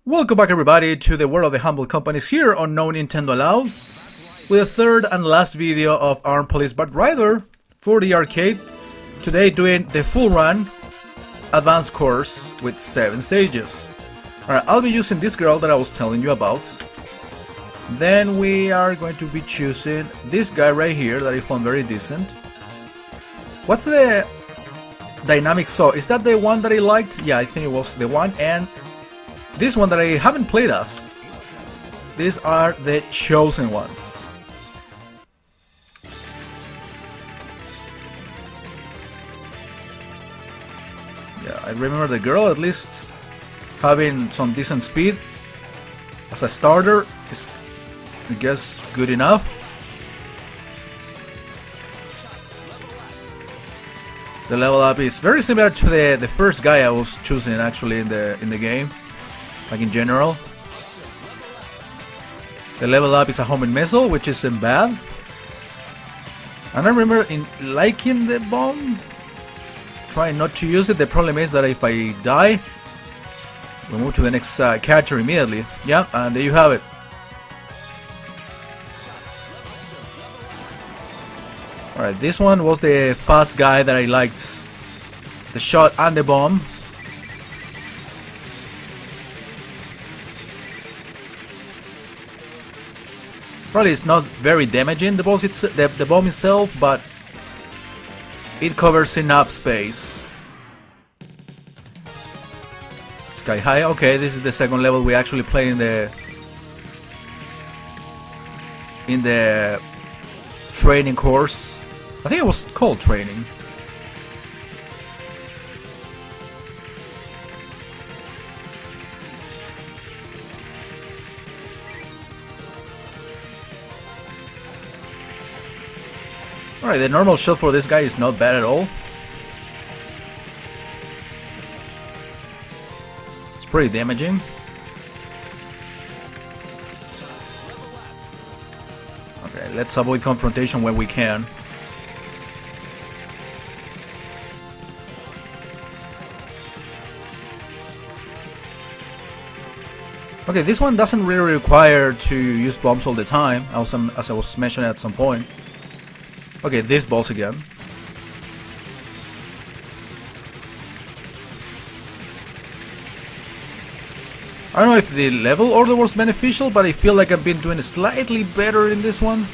Welcome back everybody to the World of the Humble Companies here on No Nintendo Allowed with the third and last video of Armed Police Batrider for the arcade. Today doing the full run advanced course with 7 stages. Alright, I'll be using this girl that I was telling you about. Then we are going to be choosing this guy right here that I found very decent. What's the dynamic saw? Is that the one that I liked? Yeah, I think it was the one. And this one that I haven't played as. These are the chosen ones. Yeah, I remember the girl at least having some decent speed. As a starter is, I guess, good enough. The level up is very similar to the first guy I was choosing actually in the game. Like in general, the level up is a homing missile, which isn't bad. And I remember liking the bomb, trying not to use it. The problem is that if I die, we move to the next character immediately. Yeah, and there you have it. Alright, this one was the fast guy that I liked. The shot and the bomb. Probably it's not very damaging, the bomb itself, but it covers enough space. Sky high. Okay, this is the second level we actually play in the training course. I think it was called training. Alright, the normal shot for this guy is not bad at all. It's pretty damaging. Okay, let's avoid confrontation when we can. Okay, this one doesn't really require to use bombs all the time, as I was mentioning at some point. Okay, this boss again. I don't know if the level order was beneficial, but I feel like I've been doing slightly better in this one.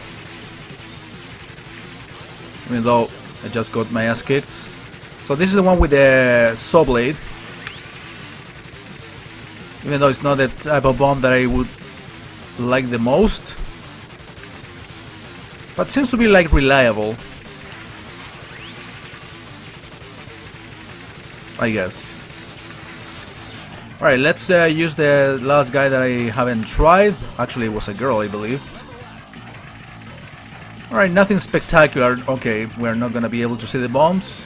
Even though I just got my ass kicked. So this is the one with the saw blade. Even though it's not the type of bomb that I would like the most. But seems to be like reliable, I guess. Alright, let's use the last guy that I haven't tried. Actually, it was a girl, I believe. Alright, nothing spectacular. Okay, we're not gonna be able to see the bombs.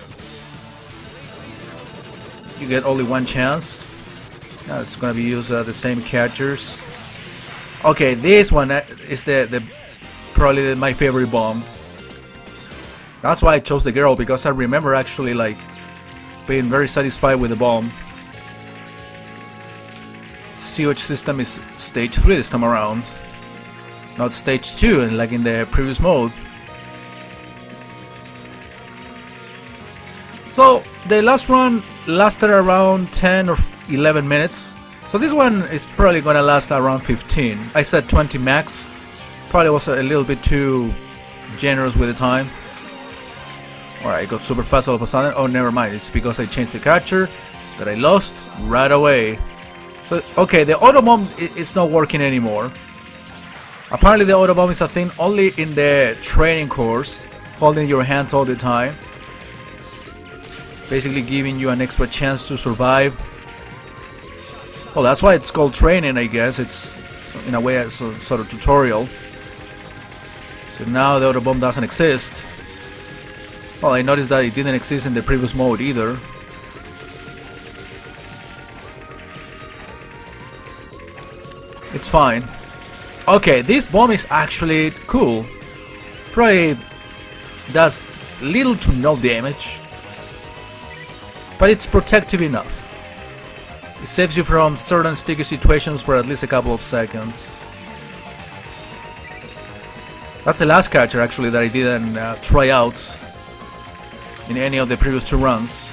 You get only one chance. Now it's gonna be used the same characters. Okay, this one is probably my favorite bomb. That's why I chose the girl, because I remember actually like being very satisfied with the bomb. COH system is stage 3 this time around, not stage 2 like in the previous mode. So the last run lasted around 10 or 11 minutes. So this one is probably gonna last around 15. I said 20 max. Probably was a little bit too generous with the time. Alright, it got super fast all of a sudden. Oh, never mind. It's because I changed the character that I lost right away. So, okay, the auto bomb it's not working anymore. Apparently the auto bomb is a thing only in the training course, holding your hands all the time. Basically giving you an extra chance to survive. Well, that's why it's called training, I guess. It's in a way a sort of tutorial. So now the auto bomb doesn't exist. Well, I noticed that it didn't exist in the previous mode either. It's fine. Okay, this bomb is actually cool. Probably does little to no damage, but it's protective enough. It saves you from certain sticky situations for at least a couple of seconds. That's the last catcher actually that I didn't try out in any of the previous 2 runs.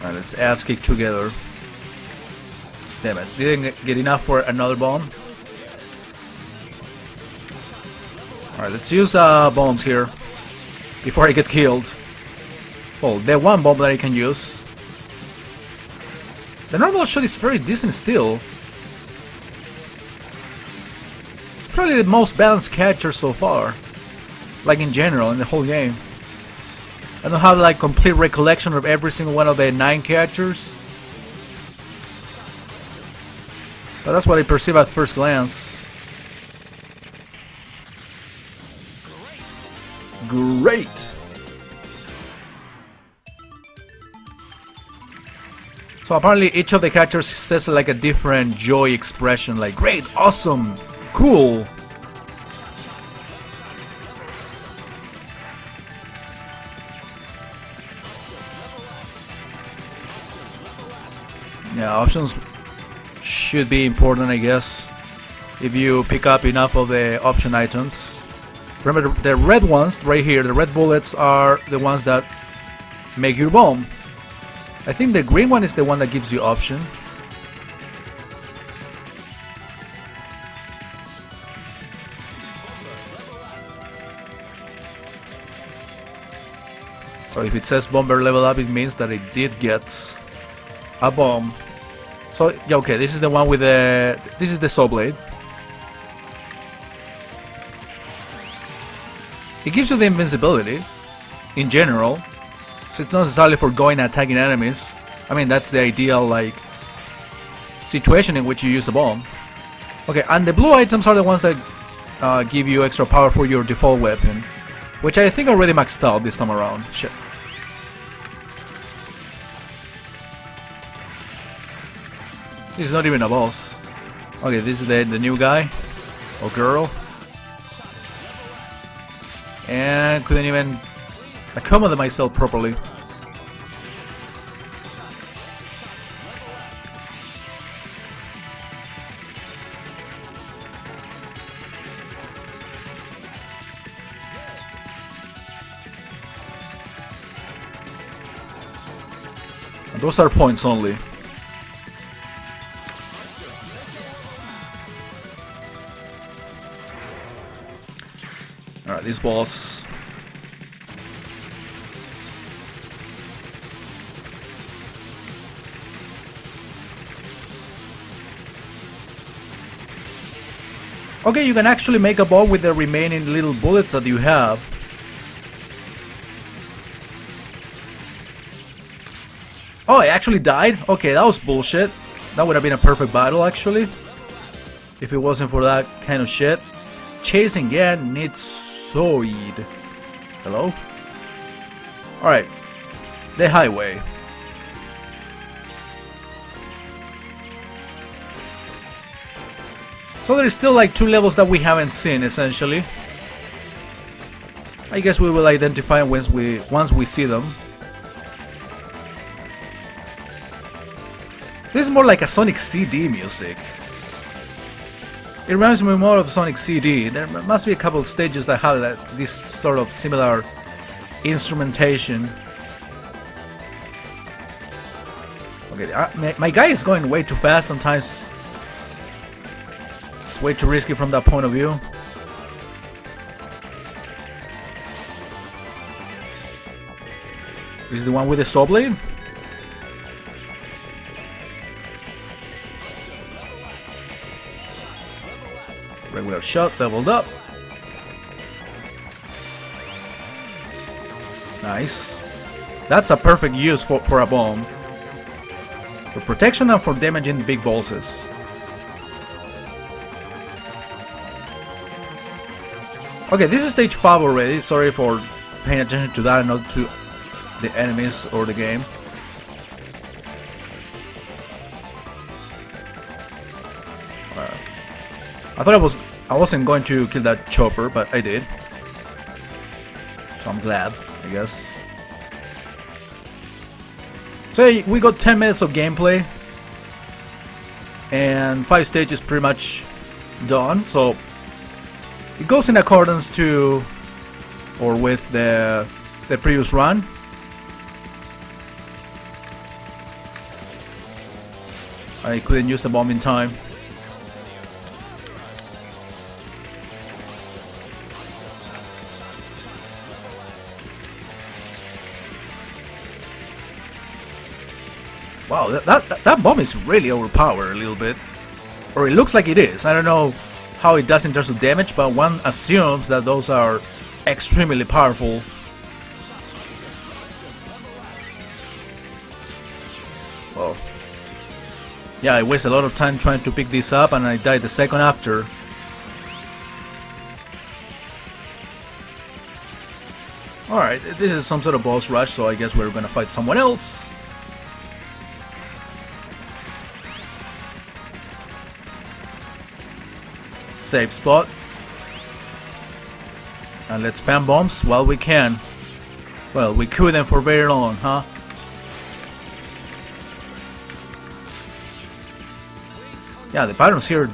Alright, let's ass kick together. Damn it, didn't get enough for another bomb. Alright, let's use bombs here before I get killed. Well, the one bomb that I can use. The normal shot is very decent still. It's probably the most balanced catcher so far. Like in general, in the whole game. I don't have like complete recollection of every single one of the 9 catchers. But that's what I perceive at first glance. Great! So apparently each of the catchers says like a different joy expression, like great, awesome, cool. Yeah, options should be important, I guess, if you pick up enough of the option items. Remember, the red ones right here, the red bullets are the ones that make your bomb. I think the green one is the one that gives you option. So if it says bomber level up, it means that it did get a bomb. So yeah, okay, this is the one with the... this is the saw blade. It gives you the invincibility, in general. So it's not necessarily for going and attacking enemies. I mean, that's the ideal, like, situation in which you use a bomb. Okay, and the blue items are the ones that give you extra power for your default weapon. Which I think already maxed out this time around. Shit. This is not even a boss. Okay, this is the new guy. Or girl. And couldn't even accommodate myself properly. And those are points only. Alright, this boss. Okay, you can actually make a bomb with the remaining little bullets that you have. Oh, I actually died? Okay, that was bullshit. That would have been a perfect battle, actually. If it wasn't for that kind of shit. Chasing again needs Soid. Hello? Alright. The highway. So there's still like 2 levels that we haven't seen, essentially. I guess we will identify once we see them. This is more like a Sonic CD music. It reminds me more of Sonic CD. There must be a couple of stages that have this sort of similar instrumentation. Okay, my guy is going way too fast sometimes. It's way too risky from that point of view. This is the one with the saw blade? Regular shot, leveled up. Nice. That's a perfect use for a bomb. For protection and for damaging big bosses. Okay, this is stage 5 already. Sorry for paying attention to that and not to the enemies or the game. I thought I wasn't going to kill that chopper, but I did. So I'm glad, I guess. So we got 10 minutes of gameplay. And 5 stages pretty much done. So it goes in accordance to or with the previous run. I couldn't use the bomb in time. Wow, that bomb is really overpowered a little bit. Or it looks like it is. I don't know how it does in terms of damage, but one assumes that those are extremely powerful. Well, yeah, I wasted a lot of time trying to pick this up and I died the second after. Alright, this is some sort of boss rush, so I guess we're gonna fight someone else. Safe spot. And let's spam bombs while we can. Well, we couldn't for very long, huh? Yeah, the patterns here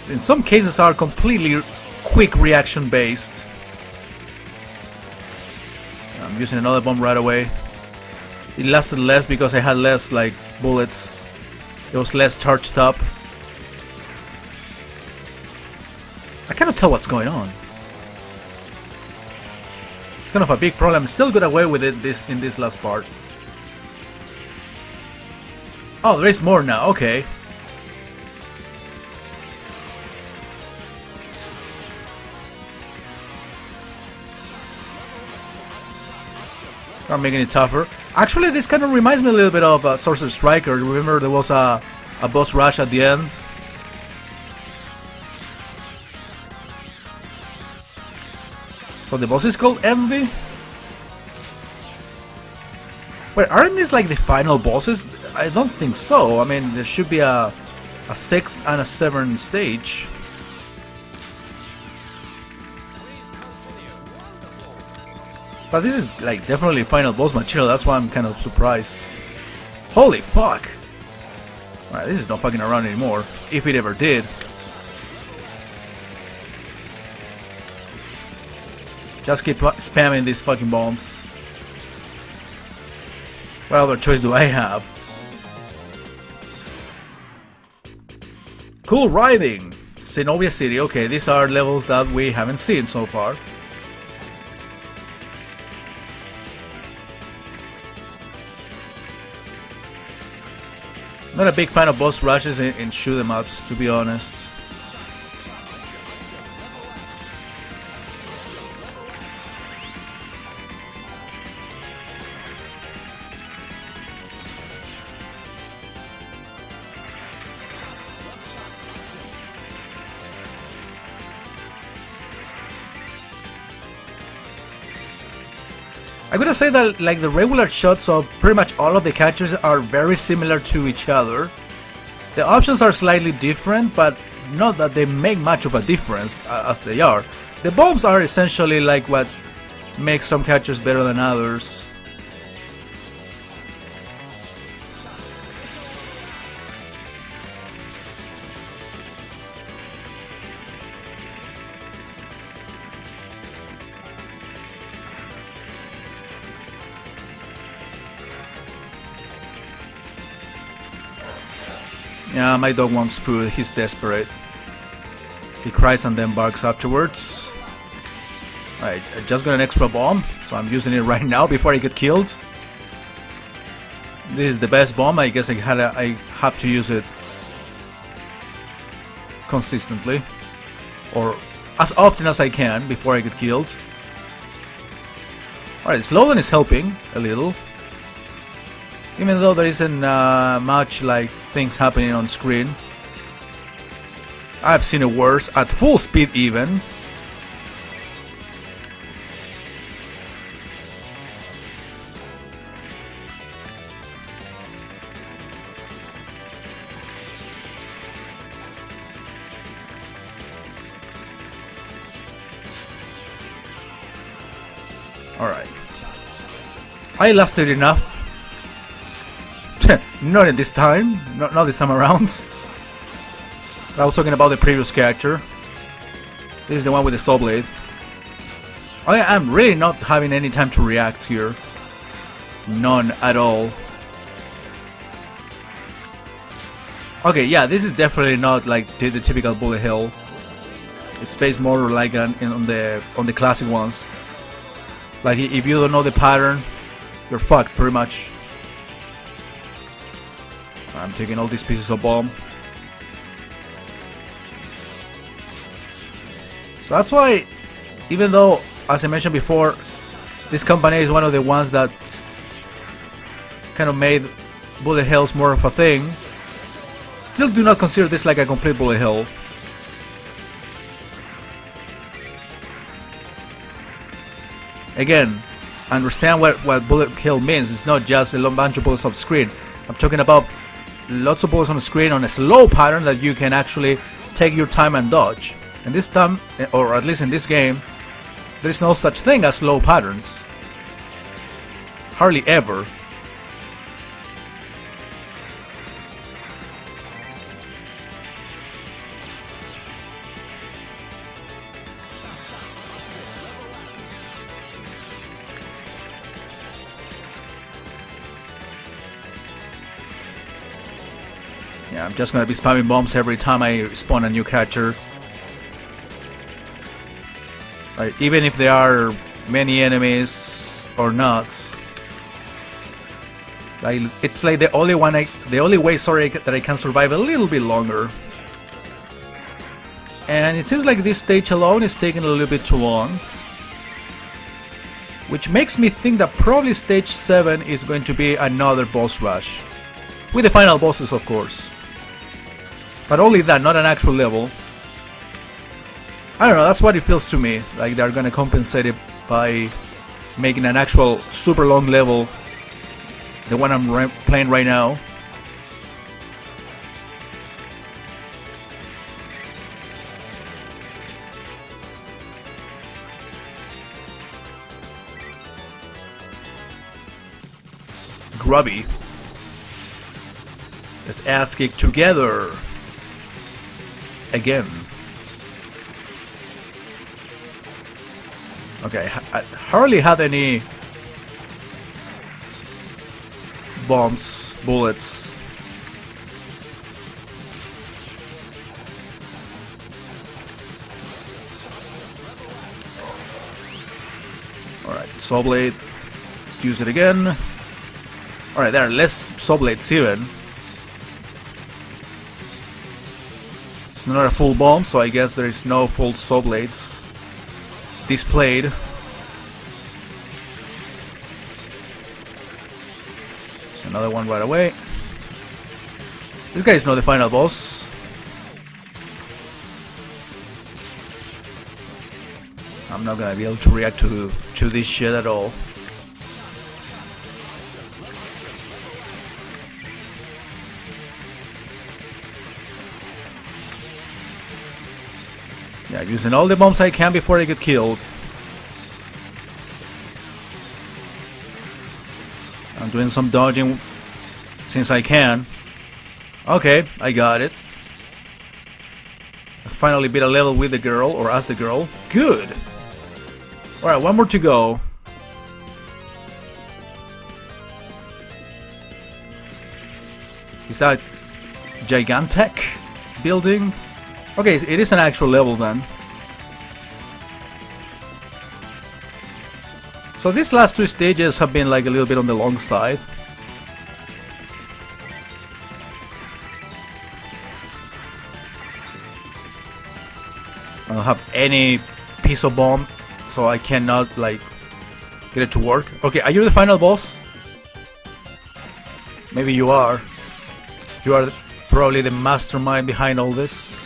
in some cases are completely quick reaction based. I'm using another bomb right away. It lasted less because I had less like bullets. It was less charged up. I cannot tell what's going on. It's kind of a big problem. Still got away with it in this last part. Oh, there is more now. Okay. Start making it tougher. Actually, this kind of reminds me a little bit of Sorcerer Striker. Remember, there was a boss rush at the end. So the boss is called Envy? Wait, aren't these like the final bosses? I don't think so. I mean, there should be a 6th and a 7th stage. But this is like definitely final boss material, that's why I'm kind of surprised. Holy fuck! Alright, this is not fucking around anymore, if it ever did. Just keep spamming these fucking bombs. What other choice do I have? Cool riding! Zenobia City, okay, these are levels that we haven't seen so far. Not a big fan of boss rushes in shoot 'em ups, to be honest. I gotta say that like the regular shots of pretty much all of the characters are very similar to each other. The options are slightly different, but not that they make much of a difference as they are. The bombs are essentially like what makes some characters better than others. Yeah, my dog wants food, he's desperate. He cries and then barks afterwards. Alright, I just got an extra bomb, so I'm using it right now before I get killed. This is the best bomb, I guess I have to use it consistently. Or as often as I can before I get killed. Alright, slowdown is helping a little. Even though there isn't much like things happening on screen. I've seen it worse, at full speed even. Alright. I lasted enough. Not at this time. Not this time around. I was talking about the previous character. This is the one with the saw blade. I am really not having any time to react here. None at all. Okay, yeah, this is definitely not like the typical bullet hell. It's based more like on the classic ones. Like if you don't know the pattern, you're fucked pretty much. I'm taking all these pieces of bomb. So that's why, even though, as I mentioned before, this company is one of the ones that kind of made bullet hells more of a thing, still do not consider this like a complete bullet hell. Again, understand what bullet hell means. It's not just a bunch of bullets off screen. I'm talking about lots of bullets on the screen on a slow pattern that you can actually take your time and dodge. And this time, or at least in this game, there is no such thing as slow patterns. Hardly ever. Yeah, I'm just gonna be spamming bombs every time I spawn a new character. Even if there are many enemies or not. Like, it's like the only way, that I can survive a little bit longer. And it seems like this stage alone is taking a little bit too long. Which makes me think that probably stage 7 is going to be another boss rush. With the final bosses, of course. But only that, not an actual level. I don't know, that's what it feels to me. Like they're gonna compensate it by making an actual super long level. The one I'm playing right now. Grubby. Let's ass kick together. Again. Okay, I hardly had any bombs, bullets. Alright, saw blade. Let's use it again. Alright, there are less saw blades even. It's not a full bomb, so I guess there is no full saw blades displayed. So another one right away. This guy is not the final boss. I'm not gonna be able to react to this shit at all. Yeah, using all the bombs I can before I get killed. I'm doing some dodging since I can. Okay, I got it. I finally beat a level with the girl, or as the girl. Good! Alright, one more to go. Is that Gigantech building? Okay, it is an actual level then. So these last two stages have been like a little bit on the long side. I don't have any piece of bomb, so I cannot like get it to work. Okay, are you the final boss? Maybe you are. You are probably the mastermind behind all this.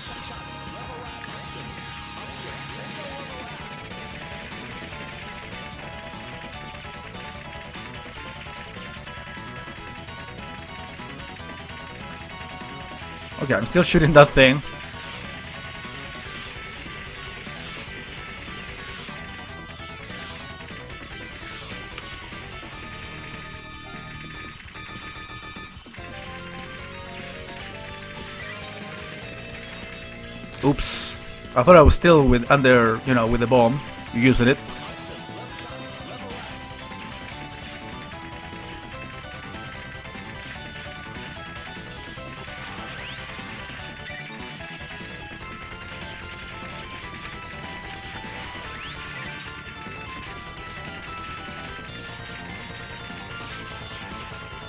Okay, I'm still shooting that thing. Oops. I thought I was still with under, you know, with the bomb, using it.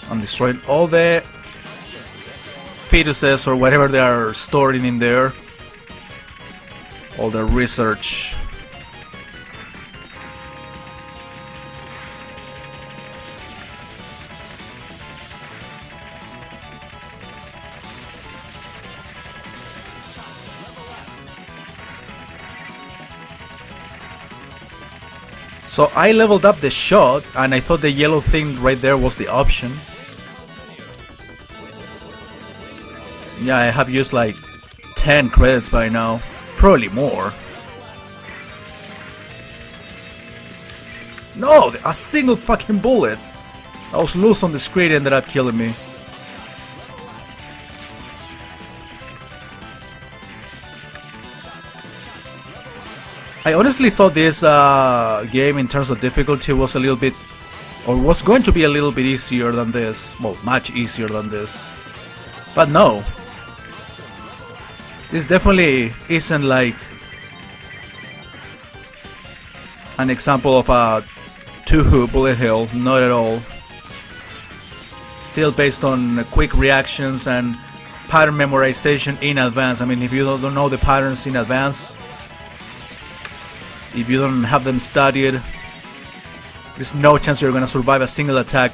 I'm destroying all the fetuses or whatever they are storing in there. All the research. So I leveled up the shot, and I thought the yellow thing right there was the option. Yeah, I have used like 10 credits by now. Probably more. No, a single fucking bullet. I was loose on the screen, ended up killing me. I honestly thought this game in terms of difficulty was a little bit, or was going to be a little bit easier than this. Well, much easier than this. But no. This definitely isn't like an example of a 2 bullet hell, not at all. Still based on quick reactions and pattern memorization in advance. I mean, if you don't know the patterns in advance, if you don't have them studied, there's no chance you're gonna survive a single attack,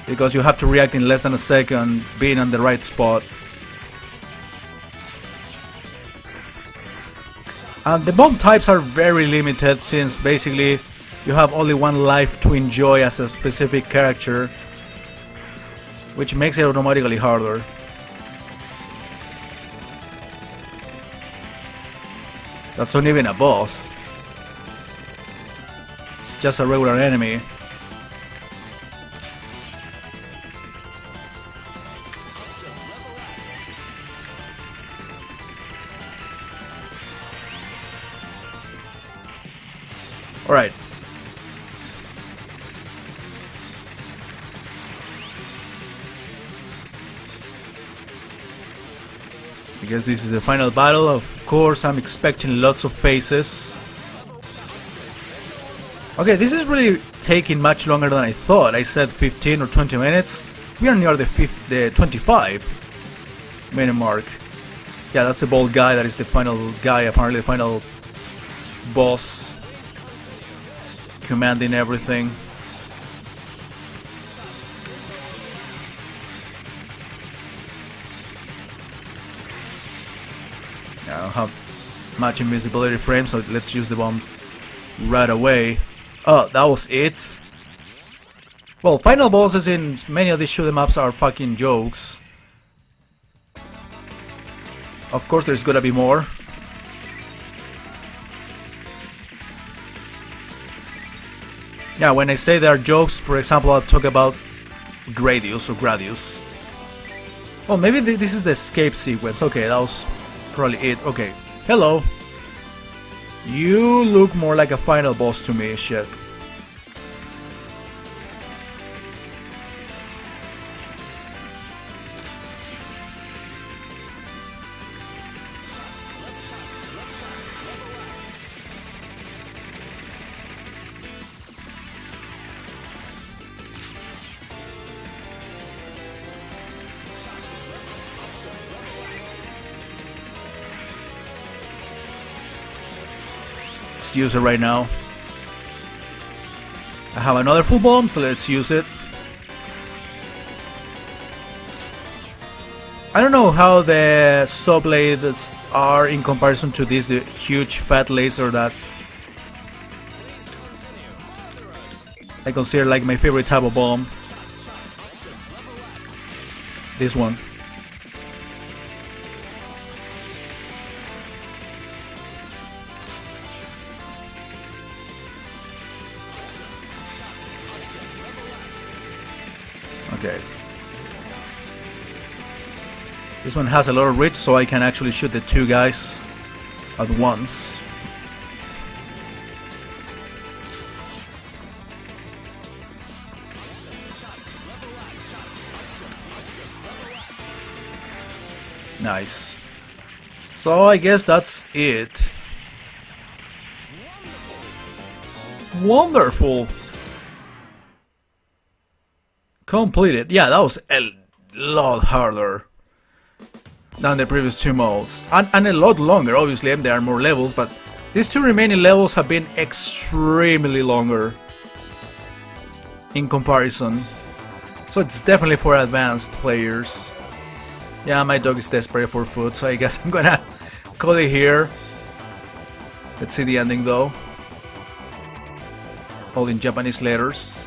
because you have to react in less than a second, being on the right spot. The bomb types are very limited, since basically you have only one life to enjoy as a specific character, which makes it automatically harder. That's not even a boss. It's just a regular enemy. Alright. I guess this is the final battle. Of course, I'm expecting lots of faces. Okay, this is really taking much longer than I thought. I said 15 or 20 minutes. We are near the 25-minute mark. Yeah, that's the bald guy. That is the final guy, apparently the final boss. Commanding everything. I don't have much invisibility frame, so let's use the bomb right away. Oh, that was it? Well, final bosses in many of these shoot 'em ups are fucking jokes. Of course there's gonna be more. Yeah, when I say they are jokes, for example, I'll talk about Gradius or Gradius. Oh, maybe this is the escape sequence. Okay, that was probably it. Okay, hello. You look more like a final boss to me, shit. Let's use it right now. I have another full bomb, so let's use it. I don't know how the saw blades are in comparison to this huge fat laser that I consider like my favorite type of bomb. This one. Okay. This one has a lot of reach, so I can actually shoot the two guys at once. Nice. So I guess that's it. Wonderful. Completed. Yeah, that was a lot harder than the previous two modes. And a lot longer, obviously. There are more levels, but these two remaining levels have been extremely longer in comparison. So it's definitely for advanced players. Yeah, my dog is desperate for food, so I guess I'm gonna call it here. Let's see the ending though. All in Japanese letters.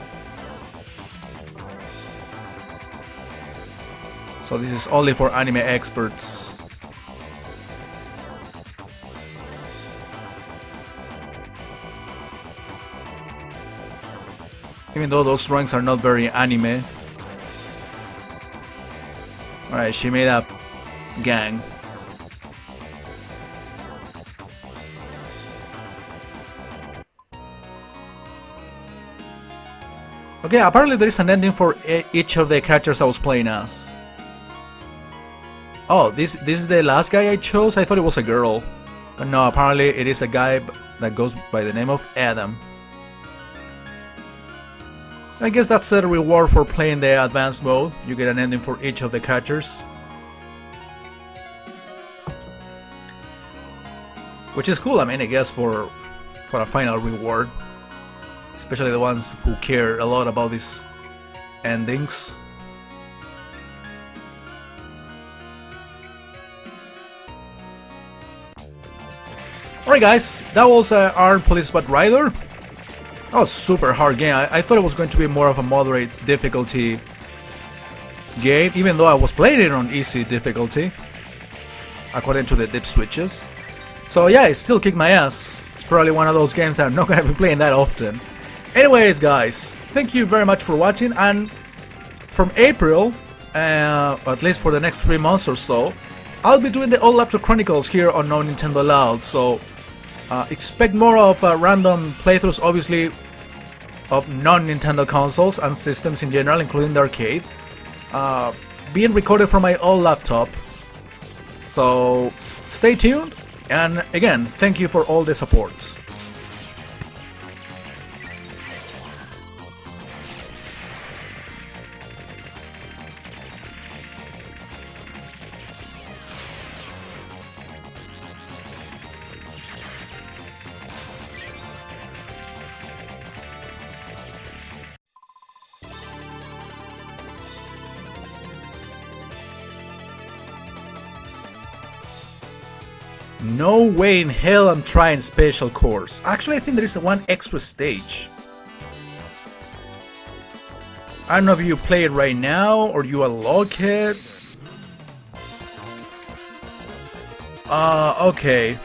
So this is only for anime experts. Even though those drawings are not very anime. Alright, she made a gang. Okay, apparently there is an ending for each of the characters I was playing as. Oh, this is the last guy I chose? I thought it was a girl. But no, apparently it is a guy that goes by the name of Adam. So I guess that's a reward for playing the advanced mode. You get an ending for each of the characters. Which is cool, I mean, I guess for a final reward. Especially the ones who care a lot about these endings. Alright guys, that was Armed Police Batrider. That was a super hard game. I thought it was going to be more of a moderate difficulty game, even though I was playing it on easy difficulty, according to the dip switches. So yeah, it still kicked my ass. It's probably one of those games that I'm not going to be playing that often. Anyways guys, thank you very much for watching, and from April, at least for the next 3 months or so, I'll be doing the Old Laptop Chronicles here on No Nintendo Loud, so expect more of random playthroughs, obviously, of non-Nintendo consoles and systems in general, including the arcade, being recorded from my old laptop. So stay tuned, and again, thank you for all the support. No way in hell I'm trying special course. Actually, I think there is one extra stage. I don't know if you play it right now or you unlock it. Okay.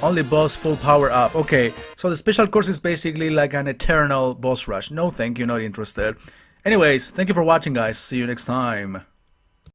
Only boss full power up. Okay, so the special course is basically like an eternal boss rush. No thank you, not interested. Anyways, thank you for watching guys. See you next time.